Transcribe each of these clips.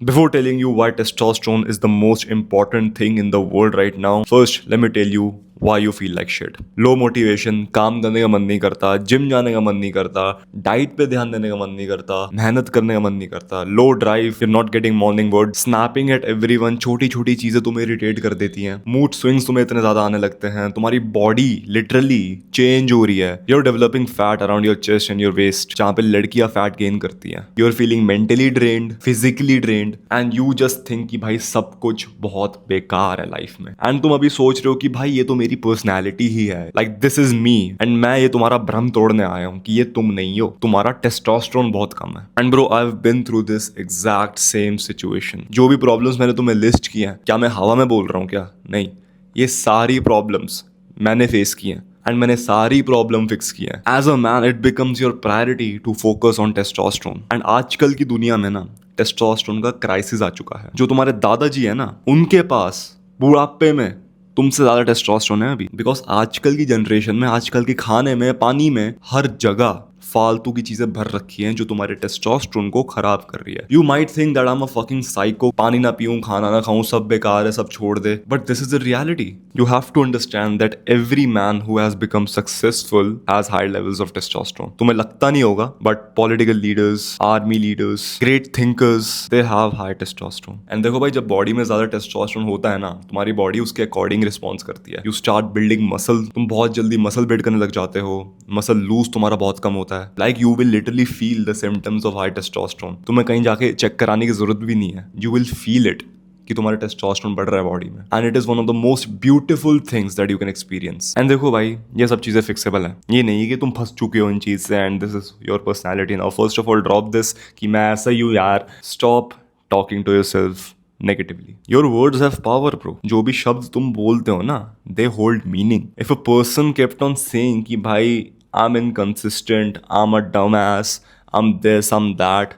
Before telling you why testosterone is the most important thing in the world right now, first let me tell you why you feel like shit. Low motivation, काम करने का मन नहीं करता, gym जाने का मन नहीं करता, डाइट पे ध्यान देने का मन नहीं करता, मेहनत करने का मन नहीं करता, लो drive, you're not getting morning wood, snapping at everyone, छोटी छोटी चीजें तुम्हें इरिटेट कर देती हैं, मूड स्विंग्स तुम्हें इतने ज्यादा आने लगते हैं, तुम्हारी बॉडी लिटरली चेंज हो रही है, you're developing fat around your chest and your waist, जहाँ पे लड़कियां फैट गेन करती हैं, you're feeling mentally drained, physically drained, and you just think कि भाई सब कुछ बहुत बेकार है लाइफ में, एंड तुम अभी सोच रहे हो कि भाई ये तो मेरी पर्सनैलिटी ही है, like this is me, and मैं ये तुम्हारा भ्रम तोड़ने आया हूँ कि ये तुम नहीं हो, तुम्हारा टेस्टोस्टेरोन बहुत कम है। And bro, I have been through this exact same situation. जो भी प्रॉब्लम्स मैंने तुम्हें लिस्ट की हैं, क्या मैं हवा में बोल रहा हूँ क्या? नहीं, ये सारी प्रॉब्लम्स मैंने फेस की हैं एंड मैंने सारी प्रॉब्लम फिक्स की है। As a man it becomes your priority to focus on testosterone, and आजकल की दुनिया में ना टेस्टोस्टेरोन का क्राइसिस आ चुका है। जो तुम्हारे दादाजी है ना, उनके पास बुढ़ापे में तुमसे ज्यादा टेस्टोस्टेरोन है अभी, बिकॉज आजकल की जनरेशन में, आजकल के खाने में, पानी में, हर जगह फालतू की चीजें भर रखी हैं जो तुम्हारे टेस्टोस्टेरोन को खराब कर रही है। You might think that I am a fucking psycho, पानी ना पीऊं, खाना ना खाऊं, सब बेकार है, सब छोड़ दे, but this is the reality. You have to understand that every man who has become successful has high levels of testosterone. तुम्हें लगता नहीं होगा, but political leaders, army leaders, great thinkers, they have high testosterone. And देखो भाई, जब body में ज्यादा testosterone होता है ना, तुम्हारी बॉडी उसके अकॉर्डिंग रिस्पॉन्स करती है। यू स्टार्ट बिल्डिंग मसल, तुम बहुत जल्दी मसल बिल्ड करने लग जाते हो, मसल लूज तुम्हारा बहुत कम होता है। Like you will literally feel the symptoms of high testosterone. तुम्हें कहीं जाके चेक कराने की जरूरत भी नहीं है, यू विल फील इट कि तुम्हारा टेस्टोस्टेरोन बढ़ रहा है बॉडी में, and it is one of the most beautiful things that you can experience. And देखो भाई, ये सब चीजें फिक्सेबल है, ये नहीं कि तुम फंस चुके हो इन चीज से and this is your personality now. First of all drop this कि मैं ऐसा ही हूँ यार, stop talking to yourself negatively. Your words have power, bro. जो भी शब्द तुम बोलते हो ना, they hold meaning. If a person kept on saying कि भाई I'm inconsistent, I'm a dumbass, I'm this, I'm that,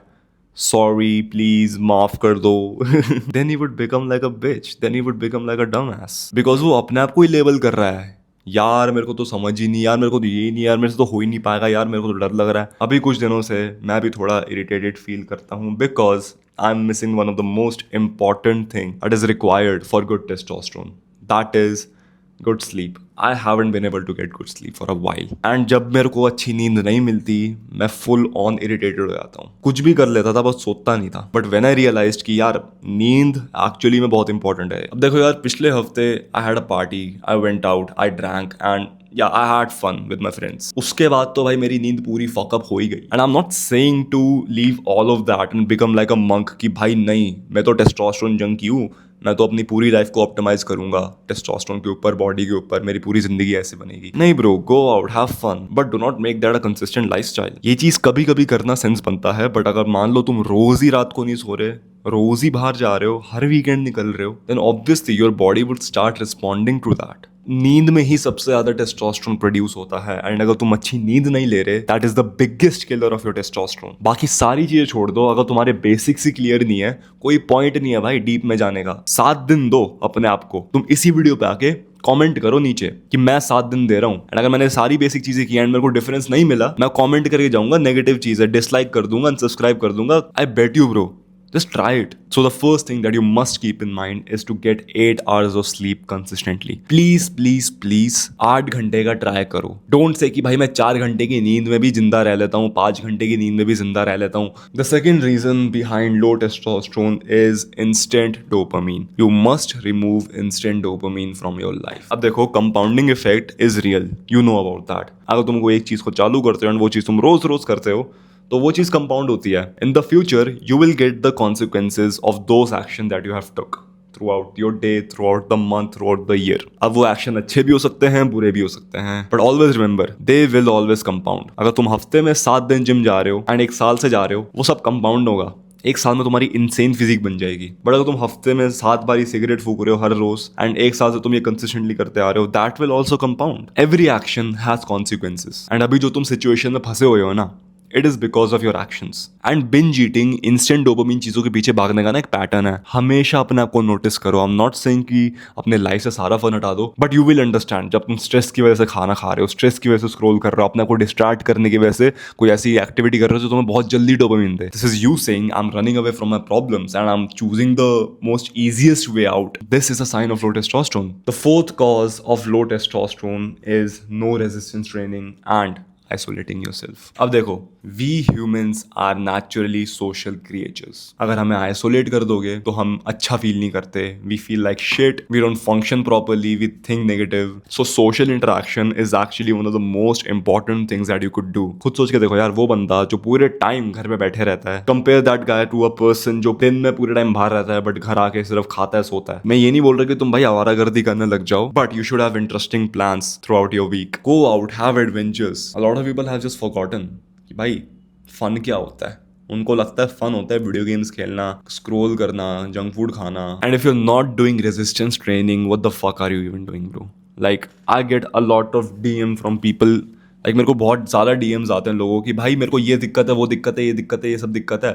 sorry, please, माफ कर दो, then he would become like a bitch, then he would become like a dumbass. Because वो अपने आप को ही label कर रहा है, यार मेरे को तो समझ ही नहीं, यार मेरे को तो ये नहीं, यार मेरे से तो हो ही नहीं पाएगा, यार मेरे को तो डर लग रहा है। अभी कुछ दिनों से मैं भी थोड़ा इरिटेटेड फील करता हूँ, because I am missing one of the most important thing that is required for good testosterone, that is good sleep. I haven't been able to get good sleep for a while, and जब मेरे को अच्छी नींद नहीं मिलती, मैं full on irritated हो जाता हूँ। कुछ भी कर लेता था, बस सोता नहीं था, बट व्हेन आई रियलाइज्ड कि यार नींद एक्चुअली में बहुत इंपॉर्टेंट है। अब देखो यार, पिछले हफ्ते I had a party, I went out, I drank and yeah, I had fun with my friends. उसके बाद तो भाई मेरी नींद पूरी फकअप हो ही गई। And I'm not saying to leave all of that and become like a monk कि भाई नहीं, मैं तो टेस्टोस्टेरोन जंकी हूँ, मैं तो अपनी पूरी लाइफ को ऑप्टिमाइज करूंगा टेस्टोस्टेरोन के ऊपर, बॉडी के ऊपर, मेरी पूरी जिंदगी ऐसे बनेगी। नहीं bro, go out, have fun, but do not make that a consistent lifestyle. ये चीज कभी कभी करना सेंस बनता है, बट अगर मान लो तुम रोज ही रात को नहीं सो रहे, रोज ही बाहर जा रहे हो, हर वीकेंड निकल रहे हो, then obviously your body would start responding to that. नींद में ही सबसे ज्यादा टेस्टोस्टेरोन प्रोड्यूस होता है, एंड अगर तुम अच्छी नींद नहीं ले रहे, that is the biggest killer of your testosterone. बाकी सारी चीजें छोड़ दो, अगर तुम्हारे बेसिक्स ही क्लियर नहीं है, कोई पॉइंट नहीं है भाई डीप में जाने का। 7 दिन दो अपने आप को, तुम इसी वीडियो पे आके कमेंट करो नीचे कि मैं 7 दिन दे रहा हूँ, एंड अगर मैंने सारी बेसिक चीजें की एंड मेरे को डिफरेंस नहीं मिला, मैं कमेंट करके जाऊंगा, नेगेटिव चीज है, डिसलाइक कर दूंगा, अनसब्सक्राइब कर दूंगा। I bet you bro, just try it. So the first thing that you must keep in mind is to get 8 hours of sleep consistently. Please, please, please 8 घंटे का ट्राई करो। Don't say कि भाई मैं 4 घंटे की नींद में भी जिंदा रह लेता हूँ, 5 घंटे की नींद में भी जिंदा रह लेता हूँ। The second reason behind low testosterone is instant dopamine. You must remove instant dopamine from your life. अब देखो, compounding effect is real. You know about that. अगर तुम कोई एक चीज को चालू करते हो और वो चीज तुम रोज रोज करते हो, तो वो चीज कंपाउंड होती है। In the future you will get the consequences of those action that you have took through out your day, through out the month, through out the year. अब वो एक्शन अच्छे भी हो सकते हैं, बुरे भी हो सकते हैं, but always remember they will always compound. अगर तुम हफ्ते में 7 दिन जिम जा रहे हो एंड 1 साल से जा रहे हो, वो सब कंपाउंड होगा। 1 साल में तुम्हारी इंसेन फिजिक बन जाएगी। बट अगर तुम हफ्ते में 7 बारी सिगरेट फूक रहे हो हर रोज, एंड 1 साल से तुम ये कंसिस्टेंटली करते आ रहे हो, that will also compound. Every action has consequences, and अभी जो तुम सिचुएशन में फंसे हुए हो ना, it is because of your actions. And binge eating, instant dopamine चीजों के पीछे भागने का ना एक पैटर्न है. हमेशा अपने आप को नोटिस करो. आई एम नॉट सेइंग कि अपने लाइफ से सारा फन हटा दो, बट यू विल अंडरस्टैंड जब तुम स्ट्रेस की वजह से खाना खा रहे हो, स्ट्रेस की वजह से स्क्रॉल कर रहे हो, अपने आप को डिस्ट्रैक्ट करने की वजह से कोई ऐसी एक्टिविटी कर रहे हो जो तुम्हें बहुत जल्दी dopamine they. This is you saying I am running away from my problems and I am choosing the most easiest way out. This is a sign of low testosterone. The fourth cause of low testosterone is no resistance training and isolating yourself. अब देखो, we humans are naturally social creatures. अगर हमें isolate कर दोगे तो हम अच्छा feel नहीं करते. We feel like shit. We don't function properly. We think negative. So social interaction is actually one of the most important things that you could do. खुद सोच के देखो यार, वो बंदा जो पूरे टाइम घर पे बैठे रहता है, compare that guy to a person जो दिन में पूरे टाइम बाहर रहता है बट घर आके सिर्फ खाता है, सोता है. मैं ये नहीं बोल रहा कि तुम भाई आवारागर्दी करने लग जाओ, but you should have interesting plans throughout your week. Go out, have adventures. A lot of people have just forgotten कि भाई फन क्या होता है. उनको लगता है फन होता है वीडियो गेम्स खेलना, स्क्रॉल करना, जंक फूड खाना. And if you are not doing resistance training, what the fuck are you even doing bro? Like I get a lot of DM from people. Like मेरे को बहुत ज़्यादा DMs आते हैं लोगों की, भाई मेरे को ये दिक्कत है, वो दिक्कत है, ये दिक्कत है, ये सब दिक्कत है,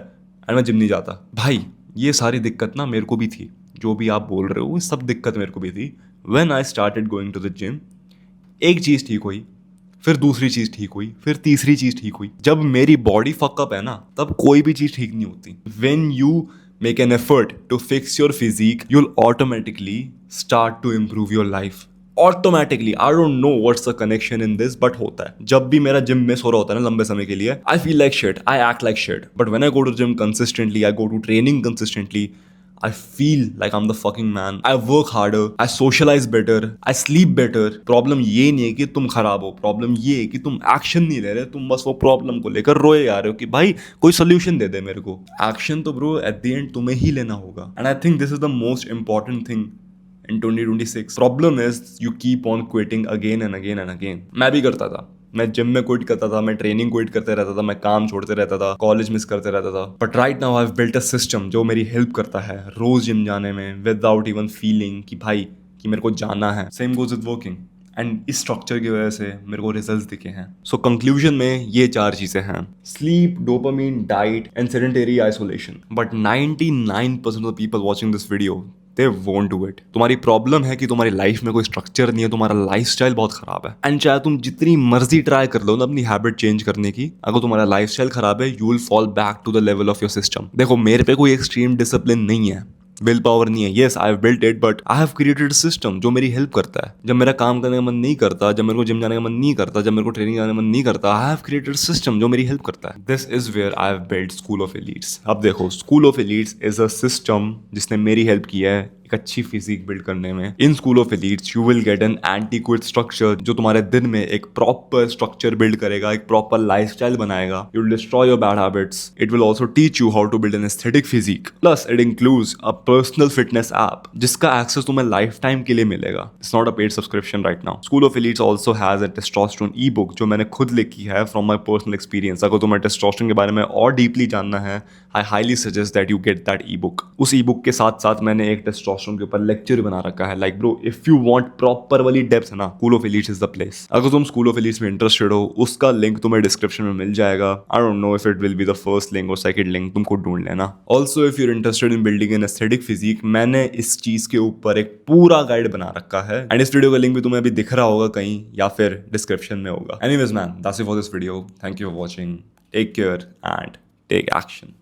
एंड मैं जिम नहीं जाता. भाई ये सारी दिक्कत ना मेरे को भी थी. जो भी आप बोल रहे हो, ये सब दिक्कत मेरे को भी थी. When I started going to the gym, एक चीज़ ठीक हुई, फिर दूसरी चीज ठीक हुई, फिर तीसरी चीज ठीक हुई. जब मेरी बॉडी फकअप है ना, तब कोई भी चीज ठीक नहीं होती. When you make an effort to fix your physique, you will automatically start to improve your life. Automatically. I don't know what's the connection in this, but होता है. जब भी मेरा जिम मिस हो रहा होता है ना लंबे समय के लिए, I feel like shit, I act like shit. But when I go to gym consistently, I go to training consistently, I feel like I'm the fucking man. I work harder. I socialize better. I sleep better. Problem ये नहीं है कि तुम खराब हो, problem ये है कि तुम एक्शन नहीं ले रहे. तुम बस वो प्रॉब्लम को लेकर रोए आ रहे हो कि भाई कोई सोल्यूशन दे दे मेरे को. एक्शन तो ब्रो एट द एंड तुम्हें ही लेना होगा. And I think this is the most important thing in 2026. Problem is you keep on quitting again and again and again. मैं भी करता था. मैं जिम में क्विट करता था, मैं ट्रेनिंग क्विट करते रहता था, मैं काम छोड़ते रहता था, कॉलेज मिस करते रहता था. But right now I have built a system जो मेरी हेल्प करता है रोज जिम जाने में विदाउट इवन फीलिंग कि भाई कि मेरे को जाना है. Same goes with working. And इस स्ट्रक्चर की वजह से मेरे को रिजल्ट्स दिखे हैं. सो कंक्लूजन में ये 4 चीजें हैं: sleep, dopamine, diet and sedentary isolation. But 99% of people watching this video they won't do it. तुम्हारी प्रॉब्लम है कि तुम्हारी लाइफ में कोई स्ट्रक्चर नहीं है, तुम्हारा लाइफस्टाइल बहुत खराब है. एंड चाहे तुम जितनी मर्जी ट्राई कर लो ना अपनी हैबिट चेंज करने की, अगर तुम्हारा लाइफस्टाइल खराब है, you will fall back to the level of your system. देखो मेरे पे कोई एक्सट्रीम डिसिप्लिन नहीं है, विल पावर नहीं है. Yes I have built it, but I have created system जो मेरी हेल्प करता है. जब मेरा काम करने का मन नहीं करता, जब मेरे को जिम जाने का मन नहीं करता, जब मेरे को ट्रेनिंग जाने का मन नहीं करता, आई हैव क्रिएटेड सिस्टम जो मेरी हेल्प करता है. This is where I have built school of elites. अब देखो, school of elites is a system जिसने मेरी हेल्प की है एक अच्छी फिजिक बिल्ड करने में. In school of elites you will get an anti quit structure जो तुम्हारे दिन में एक प्रॉपर स्ट्रक्चर बिल्ड करेगा, एक प्रॉपर लाइफस्टाइल बनाएगा. You will destroy your bad habits. It will also teach you how to build an aesthetic physique. Plus it includes a personal fitness app जिसका access तुम्हें लाइफ टाइम के लिए मिलेगा. It's not a paid subscription right now. School of elites also has a testosterone e book जो मैंने खुद लिखी है फ्रॉम माय पर्सनल एक्सपीरियंस. अगर तुम्हें टेस्टोस्टेरोन के बारे में और डीपली जानना है, I highly suggest that you get that E book. उस ई बुक के साथ साथ मैंने एक टेस्टोस्टेरोन के ऊपर लेक्चर बना रखा है. Like bro, if you want proper वाली डेप्थ ना, school of elites is the place. अगर तुम स्कूल ऑफ एलीट्स में इंटरेस्टेड हो, उसका लिंक तुम्हें डिस्क्रिप्शन में मिल जाएगा. I don't know if it will be the first link और सेकंड लिंक, तुमको ढूंढ लेना. Also if you are interested in building an aesthetic physique, मैंने इस चीज के ऊपर एक पूरा गाइड बना रखा है. एंड इस वीडियो का लिंक भी तुम्हें अभी दिख रहा होगा कहीं या फिर डिस्क्रिप्शन में होगा. Anyways man, that's it for this video. Thank you for watching. Take care and take action.